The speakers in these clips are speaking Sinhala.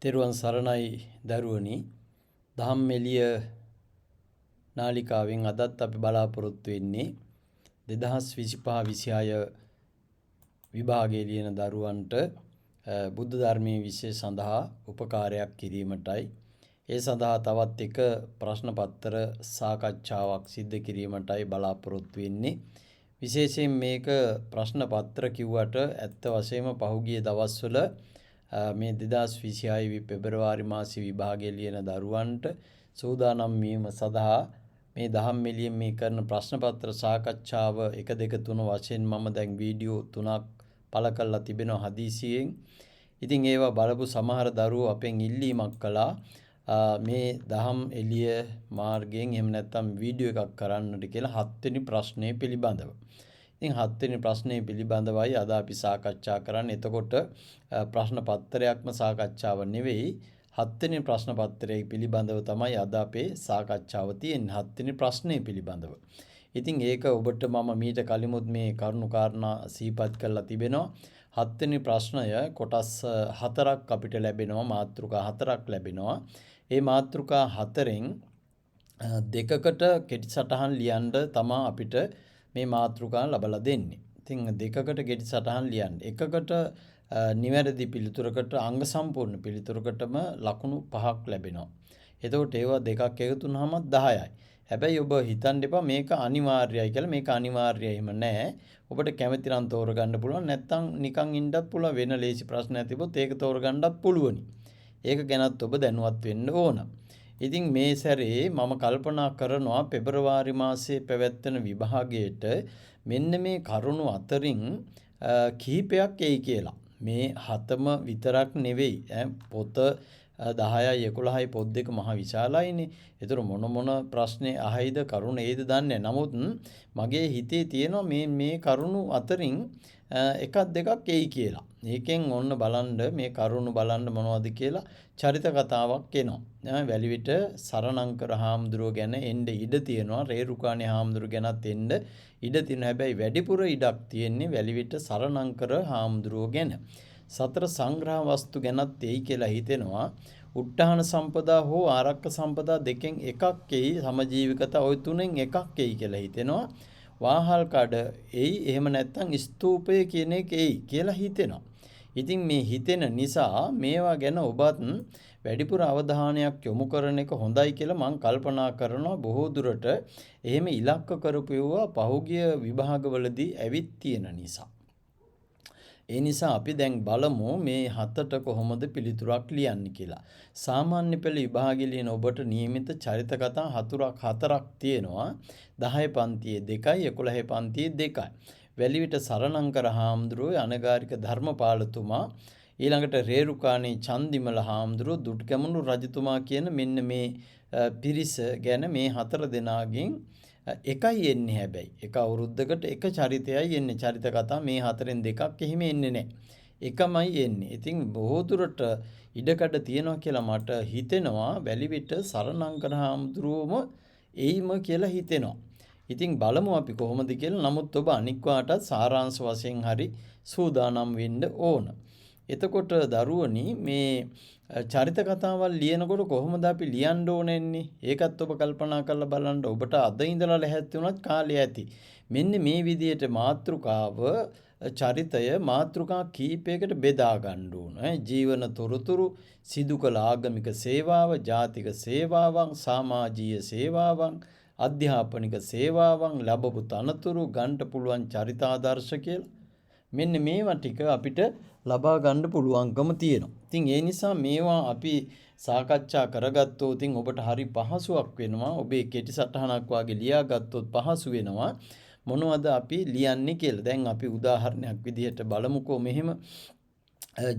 තෙරුවන් සරණයි දරුවනි. දහම්මෙලිය නාලිකාවෙන් අදත් අපි බලාපොරොත්තු වෙන්නේ 2025-26 විභාගයේ ලියන දරුවන්ට බුද්ධ ධර්මයේ විෂය සඳහා උපකාරයක් කිරීමටයි. ඒ සඳහා තවත් එක ප්‍රශ්න පත්‍ර සාකච්ඡාවක් සිදු කිරීමටයි බලාපොරොත්තු වෙන්නේ. විශේෂයෙන් මේක ප්‍රශ්න පත්‍ර කිව්වට ඇත්ත වශයෙන්ම පහුගිය දවස්වල මේ 2026 පෙබරවාරි මාසයේ විභාගය ලියන දරුවන්ට සූදානම් වීම සඳහා මේ දහම්මෙලියෙන් මේ කරන ප්‍රශ්න පත්‍ර සාකච්ඡාව 1 2 3 වශයෙන් මම දැන් වීඩියෝ 3ක් පළ කරලා තිබෙනවා හදිසියෙන්. ඉතින් ඒවා බලපු සමහර දරුවෝ අපෙන් ඉල්ලීමක් කළා මේ දහම් එළිය මාර්ගයෙන් එහෙම නැත්නම් වීඩියෝ එකක් කරන්නට කියලා 7 වෙනි ප්‍රශ්නය පිළිබඳව. ඉතින් 7 වෙනි ප්‍රශ්නය පිළිබඳවයි අද අපි සාකච්ඡා කරන්නේ. එතකොට ප්‍රශ්න පත්‍රයක්ම සාකච්ඡාව නෙවෙයි 7 වෙනි ප්‍රශ්න පත්‍රය පිළිබඳව තමයි අද අපේ සාකච්ඡාව තියෙන්නේ. 7 වෙනි ප්‍රශ්නය පිළිබඳව. ඉතින් ඒක ඔබට මම මීට කලිමුත් මේ කරුණු කාරණා සිහිපත් කරලා තිබෙනවා. 7 වෙනි ප්‍රශ්නය කොටස් 4ක් අපිට ලැබෙනවා, මාතෘකා 4ක් ලැබෙනවා. ඒ මාතෘකා 4න් දෙකකට කෙටි සටහන් ලියන්න තමයි අපිට මේ මාතෘකා ලබලා දෙන්නේ. ඉතින් දෙකකට කෙටි සටහන් ලියන්න. එකකට නිවැරදි පිළිතුරකට අංග සම්පූර්ණ පිළිතුරකටම ලකුණු 5ක් ලැබෙනවා. එතකොට ඒවා දෙකක් එකතු වුනහම 10යි. හැබැයි ඔබ හිතන්න එපා මේක අනිවාර්යයි කියලා. මේක අනිවාර්යයිම නෑ. ඔබට කැමති නම් තෝරගන්න පුළුවන්. නැත්නම් නිකන් ඉන්නත් පුළුවන්. වෙන ලේසි ප්‍රශ්නයක් තිබොත් ඒක තෝරගන්නත් පුළුවනි. ඒක ගැනත් ඔබ දැනුවත් වෙන්න ඕන. ඉතින් මේ සැරේ මම කල්පනා කරනවා පෙබරවාරි මාසයේ පැවැත්වෙන විභාගයට මෙන්න මේ කරුණු අතරින් කිහිපයක් එයි කියලා. මේ 7ම විතරක් නෙවෙයි. පොත 10යි 11යි පොත් දෙක මහ විශාලයිනේ. ඒතර මොන ප්‍රශ්නේ අහයිද කරුණ ඒද දන්නේ. නමුත් මගේ හිතේ තියෙනවා මේ කරුණු අතරින් එකක් දෙකක් එයි කියලා. ඒකෙන් ඔන්න බලන්න මේ කරුණු බලන්න මොනවද කියලා චරිත කතාවක් එනවා. වැලිවිට සරණංකර හාමුදුරුව ගැන එන්න ඉඩ තියෙනවා. රේරුකාණේ හාමුදුරුව ගැනත් එන්න ඉඩ තියෙනවා. හැබැයි වැඩිපුර ඉඩක් තියෙන්නේ වැලිවිට සරණංකර හාමුදුරුව ගැන. සතර සංග්‍රහ වස්තු ගැනත් එයි කියලා හිතෙනවා. උට්ටාන සම්පදා හෝ ආරක්ක සම්පදා දෙකෙන් එකක් එයි. සමජීවිකතා ওই තුනෙන් එකක් එයි කියලා හිතෙනවා. වාහල් කඩ එයි. එහෙම නැත්නම් ස්තූපය කියන එක එයි කියලා හිතෙනවා. ඉතින් මේ හිතෙන නිසා මේවා ගැන ඔබත් වැඩිපුර අවධානයක් යොමු කරන එක හොඳයි කියලා මම කල්පනා කරනවා. බොහෝ දුරට එහෙම ඉලක්ක කරපු ඒවා පහුගිය විභාගවලදී ඇවිත් තියෙන නිසා. ඒ නිසා අපි දැන් බලමු මේ 7ට කොහොමද පිළිතුරක් ලියන්නේ කියලා. සාමාන්‍ය පෙළ විභාගයේ ලියන ඔබට නියමිත චරිත කතා 4ක් තියෙනවා. 10 පන්තියේ 2යි 11 පන්තියේ 2යි. වැලිවිට සරණංකර හාමුදුරුවෝ අනගාരിക ධර්මපාලතුමා ඊළඟට රේරුකාණේ චන්දිමල හාමුදුරුවෝ දුටුගැමුණු රජතුමා කියන මෙන්න මේ පිරිස ගැන මේ 4 දෙනාගෙන් එකයි එන්නේ. හැබැයි එක අවුරුද්දකට එක චරිතයයි එන්නේ. චරිත කතා මේ 4න් දෙකක් එහෙම එන්නේ නැහැ. එකමයි එන්නේ. ඉතින් බොහෝ දුරට ඉඩකඩ තියනවා කියලා මට හිතෙනවා. වැලිවිට සරණංකර හාමුදුරුවෝම එයිම කියලා හිතෙනවා. ඉතින් බලමු අපි කොහොමද කියලා. නමුත් ඔබ අනික් වාටත් සාරාංශ වශයෙන් හරි සූදානම් වෙන්න ඕන. එතකොට දරුවනි මේ චරිත කතාවල් ලියනකොට කොහොමද අපි ලියන්න ඕනෙන්නේ? ඒකත් ඔබ කල්පනා කරලා බලන්න. ඔබට අද ඉඳලා ලැහැත්ති වුණත් කාලය ඇති. මෙන්න මේ විදිහට මාතෘකාව චරිතය මාතෘකා කීපයකට බෙදා ගන්න ඕන. ජීවන තොරතුරු, සිදු කළ ආගමික සේවාව, ජාතික සේවාවන්, සමාජීය සේවාවන්, අධ්‍යාපනික සේවාවන්, ලැබපු තනතුරු, ගන්න පුළුවන් චරිතාදර්ශ කියලා. මෙන්න මේවා ටික අපිට ලබා ගන්න පුළුවන්කම තියෙනවා. ඉතින් ඒ නිසා මේවා අපි සාකච්ඡා කරගත්තොත් ඉතින් ඔබට හරි පහසුවක් වෙනවා. ඔබේ කෙටි සටහනක් වාගේ ලියාගත්තොත් පහසු වෙනවා. මොනවද අපි ලියන්නේ කියලා. දැන් අපි උදාහරණයක් විදිහට බලමුකෝ. මෙහෙම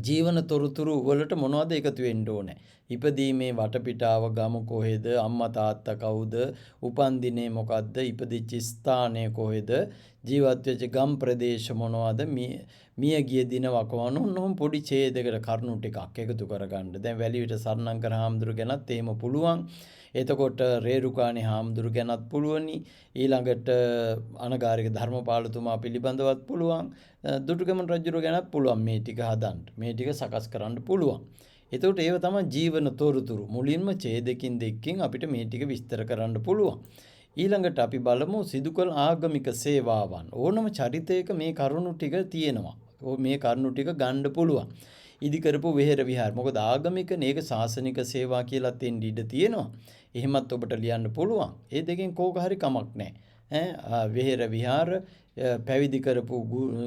ජීවන තොරතුරු වලට මොනවද එකතු වෙන්න ඕනේ? ඉපදීමේ වටපිටාව, ගම කොහෙද, අම්මා තාත්තා කවුද, උපන්දිනේ මොකද්ද, ඉපදිච්ච ස්ථානය කොහෙද, ජීවත් වෙච්ච ගම් ප්‍රදේශ මොනවද, මිය ගිය දින වකවානු නොම් පොඩි ඡේදයකට කරුණු ටිකක් එකතු කරගන්න. දැන් වැලිවිට සරණංකර හාමුදුරු ගැනත් එහෙම පුළුවන්. එතකොට රේරුකාණේ හාමුදුරු ගැනත් පුළුවනි. ඊළඟට අනගාരിക ධර්මපාලතුමා පිළිබඳවත් පුළුවන්. දුටුගැමුණු රජුරු ගැනත් පුළුවන් මේ ටික හදන්න. මේ ටික සකස් කරන්න පුළුවන්. එතකොට ඒව තමයි ජීවන තොරතුරු. මුලින්ම ඡේදකින් දෙකකින් අපිට මේ ටික විස්තර කරන්න පුළුවන්. ඊළඟට අපි බලමු සිදු කළ ආගමික සේවාවන්. ඕනම චරිතයක මේ කරුණු ටික තියෙනවා. මේ කරුණු ටික ගන්න පුළුවන්. ඉදි කරපු වෙහෙර විහාර. මොකද ආගමික නේක ශාසනික සේවා කියලා තියෙන ඉඩ තියෙනවා. එහෙමත් ඔබට ලියන්න පුළුවන්. ඒ දෙකෙන් කෝක හරි කමක් නැහැ. වෙහෙර විහාර පැවිදි කරපු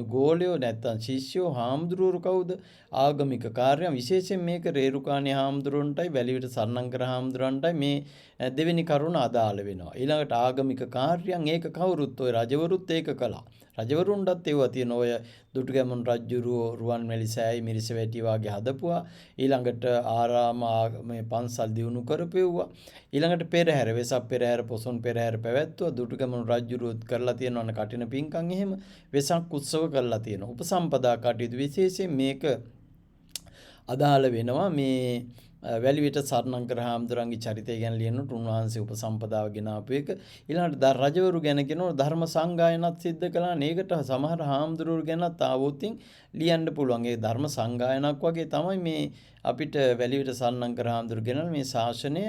ගෝලයෝ නැත්තම් ශිෂ්‍යෝ හාමුදුරුවරු කවුද? ආගමික කාර්යයන් විශේෂයෙන් මේක රේරුකාණේ හාමුදුරුවන්ටයි වැලිවිට සන්නංකර හාමුදුරුවන්ටයි මේ දෙවෙනි කරුණ අදාළ වෙනවා. ඊළඟට ආගමික කාර්යයන් ඒක කවුරුත් ඔය රජවරුත් ඒක කළා. රජවරුන්ටත් ඒවා තියෙන ඔය දුටුගැමුණු රජුරුව රුවන්වැලි සෑය මිරිසවැටි වගේ හදපුවා. ඊළඟට ආරාම මේ පන්සල් දියුණු කරපෙව්වා. ඊළඟට පෙරහැර වෙසක් පෙරහැර පොසොන් පෙරහැර පැවැත්වුවා. දුටුගැමුණු රජුරුවත් කරලා තියෙනවනේ කටින පින්කම් එහෙම වෙසක් උත්සව කරලා තියෙනවා. උපසම්පදා කටයුතු විශේෂයෙන් මේක අදාළ වෙනවා මේ වැලිවිට සරණංකර හාමුදුරන්ගේ චරිතය ගැන ලියනකොට උන්වහන්සේ උපසම්පදාව ගෙනාපු එක. ඊළඟට රජවරු ගැන කියනකොට ධර්ම සංගායනත් සිද්ධ කළා. මේකට සමහර හාමුදුරුවෝ ගැනත් ආවොතින් ලියන්න පුළුවන්. ඒ ධර්ම සංගායනක් වගේ තමයි මේ අපිට වැලිවිට සරණංකර හාමුදුරුවෝ ගෙනල් මේ ශාසනය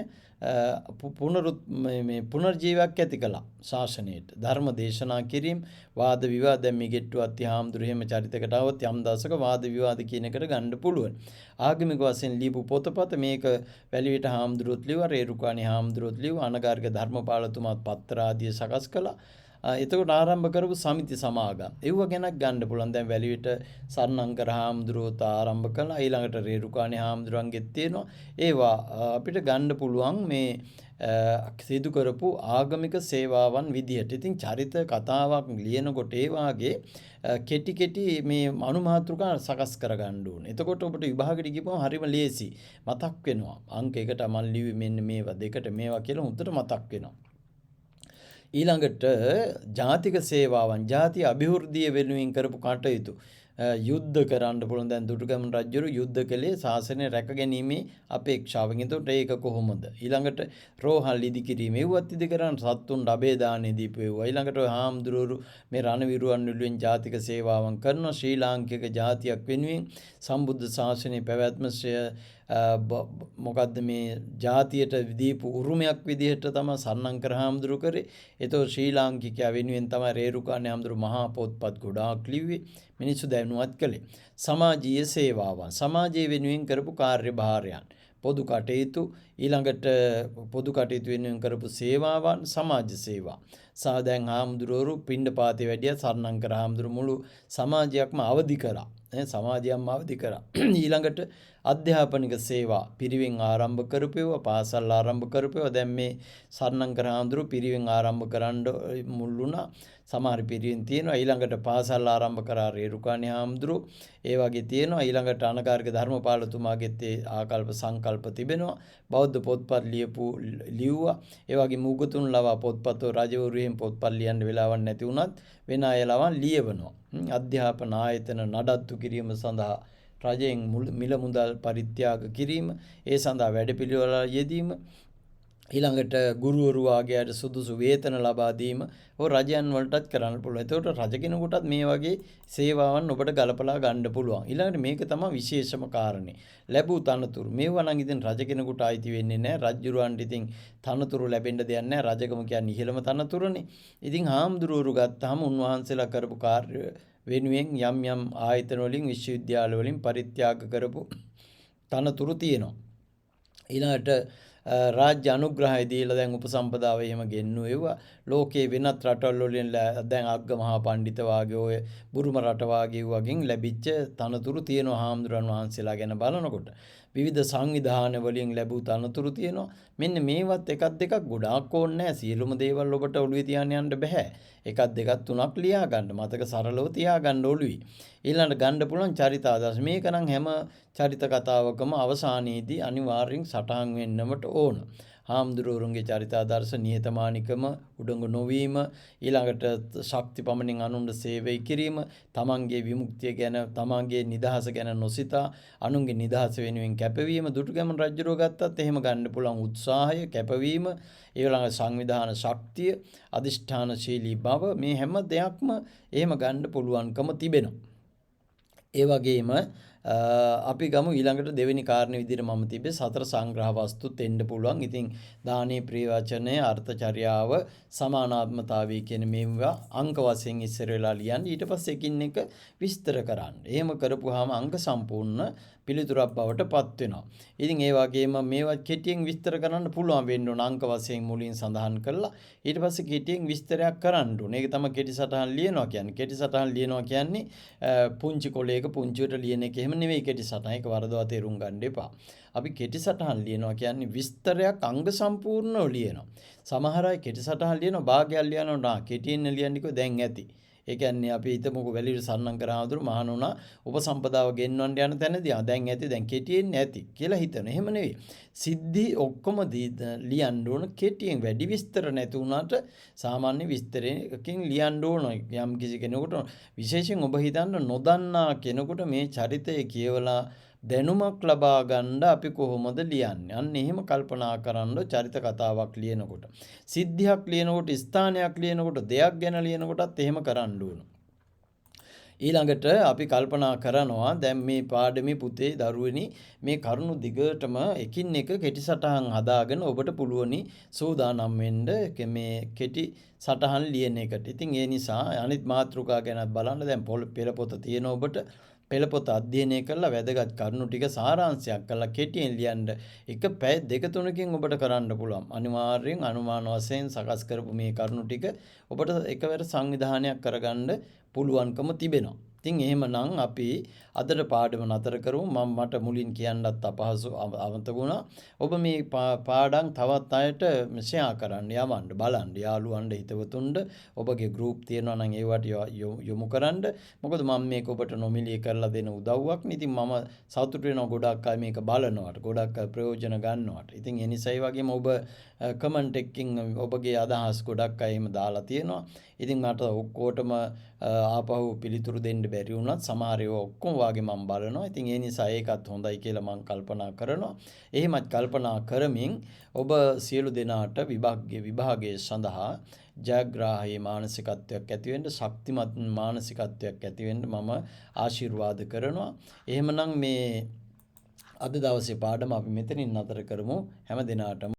පුනර්ජීවයක් ඇති කළා ශාසනයට. ධර්ම දේශනා කිරීම, වාද විවාද දැන් මිගෙට්ටු අත්ති හාමුදුරුවෝ එහෙම චරිතයකට આવොත් යම් දවසක වාද විවාද කියන එකට ගන්න පුළුවන්. ආගමික වශයෙන් ලියපු පොතපත මේක වැලිවිට හාමුදුරුවෝත් ලිව්වා, රේරුකාණේ හාමුදුරුවෝත් ලිව්වා, අනගාരിക ධර්මපාලතුමාත් පත්‍ර ආදිය සකස් කළා. එතකොට ආරම්භ කරපු සමිති සමාගම් ඒව ගැනක් ගන්න පුළුවන්. දැන් වැලිවිට සරණංකර හාමුදුරුවෝත් ආරම්භ කළා. ඊළඟට රේරුකාණේ හාමුදුරුවන්ගෙත් තියෙනවා. ඒවා අපිට ගන්න පුළුවන් මේ සිදු කරපු ආගමික සේවාවන් විදිහට. ඉතින් චරිත කතාවක් ලියනකොට ඒ වාගේ කෙටි මේ අනුමාතෘකා සකස් කරගන්න ඕනේ. එතකොට ඔබට විභාගෙට ගිහපුවම හරිම ලේසි. මතක් වෙනවා. අංක 1ට මම ලිව්වේ මෙන්න මේවා, 2ට මේවා කියලා හොඳට මතක් වෙනවා. ඊළඟට ජාතික සේවාවන්, ජාතිය අභිවෘද්ධිය වෙනුවෙන් කරපු කටයුතු යුද්ධ කරන්න පුළුවන්. දැන් දුටුගැමුණු රජුරු යුද්ධ කළේ ශාසනය රැකගැනීමේ අපේක්ෂාවෙන්. එතකොට ඒක කොහොමද? ඊළඟට රෝහල් ඉදිකිරීම ඒවත් ඉදි කරන් සත්තුන් අබේ දානේ දීපේවා. ඊළඟට හාමුදුරුවරු මේ රණවිරුවන් වෙනුවෙන් ජාතික සේවාවන් කරන ශ්‍රී ලාංකික ජාතියක් වෙනුවෙන් සම්බුද්ධ ශාසනයේ පැවැත්ම මොකද්ද මේ ජාතියට දීපු උරුමයක් විදිහට තමයි සරණංකර හාමුදුරුවෝ කරේ. ඒතකොට ශ්‍රී ලාංකිකයා වෙනුවෙන් තමයි රේරුකාණේ හාමුදුරුවෝ මහා පොත්පත් ගොඩාක් ලිව්වේ. මිනිස්සු දැනුවත් කළේ. සමාජීය සේවාවන්, සමාජයේ වෙනුවෙන් කරපු කාර්යභාරයන්, පොදු කටයුතු, ඊළඟට පොදු කටයුතු වෙනුවෙන් කරපු සේවාවන්, සමාජ සේවා. දැන් හාමුදුරුවෝ පිණ්ඩපාතේ වැඩියා සරණංකර හාමුදුරුවෝ මුළු සමාජයක්ම අවදි කරා. සමාජයක්ම අවදි කරා. ඊළඟට අධ්‍යාපනික සේවා පිරිවෙන් ආරම්භ කරපේවා, පාසල් ආරම්භ කරපේවා. දැන් මේ සරණංකර හාමුදුරුවෝ පිරිවෙන් ආරම්භ කරන්න මුල් වුණා. සමහර පිරිවෙන් තියෙනවා. ඊළඟට පාසල් ආරම්භ කරා රේරුකාණේ හාමුදුරුවෝ. ඒ වගේ තියෙනවා. ඊළඟට අනගාരിക ධර්මපාලතුමාගෙත් ඒ ආකල්ප සංකල්ප තිබෙනවා. බෞද්ධ පොත්පත් ලියුවා. ඒ වගේ මුගතුන් ලවා පොත්පත් රජවරු එහෙම පොත්පත් ලියන්න වෙලාවක් නැති වුණත් වෙන අය ලවන් ලියවනවා. අධ්‍යාපන ආයතන නඩත්තු කිරීම සඳහා රජයෙන් මිල මුදල් පරිත්‍යාග කිරීම, ඒ සඳහා වැඩපිළිවෙළ යෙදීම, ඊළඟට ගුරුවරු වාගේට සුදුසු වේතන ලබා දීම ඔය රජයන් වලටත් කරන්න පුළුවන්. ඒතකොට රජ කෙනෙකුටත් මේ වගේ සේවාවන් ඔබට ගලපලා ගන්න පුළුවන්. ඊළඟට මේක තමයි විශේෂම කාරණේ. ලැබූ තනතුරු. මේවා නම් ඉතින් රජ කෙනෙකුට අයිති වෙන්නේ නැහැ. රජුරවන්ට ඉතින් තනතුරු ලැබෙන්න දෙයක් නැහැ. රජකම කියන්නේ ඉහළම තනතුරනේ. ඉතින් හාමුදුරුවරු ගත්තාම උන්වහන්සේලා කරපු කාර්ය වෙනුවෙන් යම් ආයතන වලින් විශ්වවිද්‍යාල වලින් පරිත්‍යාග කරපු තනතුරු තියෙනවා. ඊළඟට රාජ්‍ය අනුග්‍රහය දීලා දැන් උපසම්පදාව එහෙම ගෙන්නුවෙවා. ලෝකේ වෙනත් රටවල් වලින් දැන් අග්ග මහා පඬිත වාගේ ඔය බුරුම රට වාගේ වගින් ලැබිච්ච තනතුරු තියෙනවා. හාමුදුරන් වහන්සේලා ගැන බලනකොට විවිධ සංවිධාන වලින් ලැබූ තනතුරු තියෙනවා. මෙන්න මේවත් එකක් දෙකක් ගොඩාක් ඕනේ නැහැ. සියලුම දේවල් ඔබට ඔළුවේ තියාගෙන යන්න බෑ. එකක් දෙකක් තුනක් ලියා ගන්න. මතක සරලව තියා ගන්න ඔළුවේ. ඊළඟට ගන්න පුළුවන් චරිත ආදර්ශ. මේක නම් හැම චරිත කතාවකම අවසානයේදී අනිවාර්යෙන් සටහන් වෙන්නමට ඕන. හාමුදුරුවරුන්ගේ චරිත ආදර්ශ නිහතමානිකම, උඩඟු නොවීම, ඊළඟට ශක්ති පමණින් අනුන්ට සේවය කිරීම, තමන්ගේ විමුක්තිය ගැන, තමන්ගේ නිදහස ගැන නොසිතා අනුන්ගේ නිදහස වෙනුවෙන් කැපවීම. දුටුගැමුණු රජුරෝ ගත්තත් එහෙම ගන්න පුළුවන් උත්සාහය, කැපවීම, ඊළඟ සංවිධාන ශක්තිය, අදිෂ්ඨානශීලී බව, මේ හැම දෙයක්ම එහෙම ගන්න පුළුවන්කම තිබෙනවා. ඒ වගේම අපි ගමු ඊළඟට දෙවෙනි කාරණේ විදිහට මම තිබ්බේ සතර සංග්‍රහ වස්තුත් එන්න පුළුවන්. ඉතින් දානේ ප්‍රියවචනය අර්ථචර්යාව සමානාත්මතාවය කියන මේවා අංක වශයෙන් ඉස්සර වෙලා ලියන්න. ඊට පස්සේ එකින් එක විස්තර කරන්න. එහෙම කරපුවාම අංක සම්පූර්ණ පිළිතුරක් බවට පත් වෙනවා. ඉතින් ඒ වගේම මේවා කෙටියෙන් විස්තර කරන්න පුළුවන් වෙන්න ඕන අංක වශයෙන් මුලින් සඳහන් කරලා ඊට පස්සේ කෙටියෙන් විස්තරයක් කරන්න ඕනේ. ඒක තමයි කෙටි සටහන් ලියනවා කියන්නේ. කෙටි සටහන් ලියනවා කියන්නේ පුංචි කොලයක පුංචිවට ලියන එක එහෙම නෙවෙයි කෙටි සටහන. ඒක වරදවා තේරුම් ගන්න එපා. අපි කෙටි සටහන් ලියනවා කියන්නේ විස්තරයක් අංග සම්පූර්ණව ලියනවා. සමහර අය කෙටි සටහන් ලියනවා භාගයක් ලියනවා නා කෙටියෙන් ලියන්නේකෝ දැන් ඇති. ඒ කියන්නේ අපි හිතමුකෝ වැලිර සන්නම් කරාමතුරු මහණුණා උපසම්පදාව ගෙන්වන්න යන තැනදී දැන් ඇති දැන් කෙටියෙන් ඇති කියලා හිතන. එහෙම නෙවෙයි. සිද්ධි ඔක්කොම ලියන්න ඕන කෙටියෙන් වැඩි විස්තර නැති වුණාට සාමාන්‍ය විස්තරයකින් ලියන්න ඕන. යම් කිසි කෙනෙකුට විශේෂයෙන් ඔබ හිතන්න නොදන්නා කෙනෙකුට මේ චරිතය කියවලා දැනුමක් ලබා ගන්න අපි කොහොමද ලියන්නේ? අන්න එහෙම කල්පනා කරන්න චරිත කතාවක් ලියනකොට. සිද්ධියක් ලියනකොට, ස්ථානයක් ලියනකොට, දෙයක් ගැන ලියනකොටත් එහෙම කරන්න ඕන. ඊළඟට අපි කල්පනා කරනවා දැන් මේ පාඩමේ පුතේ දරුවනි මේ කරුණු දිගටම එකින් එක කෙටි සටහන් හදාගෙන ඔබට පුළුවනි සූදානම් වෙන්න මේ කෙටි සටහන් ලියන එකට. ඉතින් ඒ නිසා අනිත් මාතෘකා ගැනත් බලන්න දැන් පෙළපොත තියෙන ඔබට පෙළපොත අධ්‍යයනය කරලා වැදගත් කරුණු ටික සාරාංශයක් කරලා කෙටියෙන් ලියන්න එක පැය දෙක තුනකින් ඔබට කරන්න පුළුවන්. අනිවාර්යෙන් අනුමාන වශයෙන් සකස් කරපු මේ කරුණු ටික ඔබට එකවර සංවිධානයක් කරගන්න පුළුවන්කම තිබෙනවා. ඉතින් එහෙමනම් අපි අදට පාඩම නතර කරමු. මට මුලින් කියන්නත් අපහසු අමතක වුණා. ඔබ මේ පාඩම් තවත් අයට ෂෙයා කරන්න යවන්න බලන්න. යාළුවන්ට හිතවතුන්ට ඔබගේ ගෲප් තියෙනවා නම් ඒවට යොමු කරන්න. මොකද මම මේක ඔබට නොමිලේ කරලා දෙන උදව්වක් නේ. ඉතින් මම සතුටු වෙනවා ගොඩක් අය මේක බලනවට. ගොඩක් අය ප්‍රයෝජන ගන්නවට. ඉතින් ඒ නිසා ඒ වගේම ඔබ කමෙන්ට් එකකින් ඔබගේ අදහස් ගොඩක් අය එහෙම දාලා තියෙනවා. ඉතින් මට ඔක්කොටම ආපහු පිළිතුරු දෙන්න බැරි වුණත් සමහර ඒවා ඔක්කොම වාගේ මම බලනවා. ඉතින් ඒ නිසා ඒකත් හොඳයි කියලා මම කල්පනා කරනවා. එහෙමත් කල්පනා කරමින් ඔබ සියලු දෙනාට විභාගයේ සඳහා ජයග්‍රාහී මානසිකත්වයක් ඇති වෙන්න, ශක්තිමත් මානසිකත්වයක් ඇති වෙන්න මම ආශිර්වාද කරනවා. එහෙමනම් මේ අද දවසේ පාඩම අපි මෙතනින් නතර කරමු. හැම දිනාටම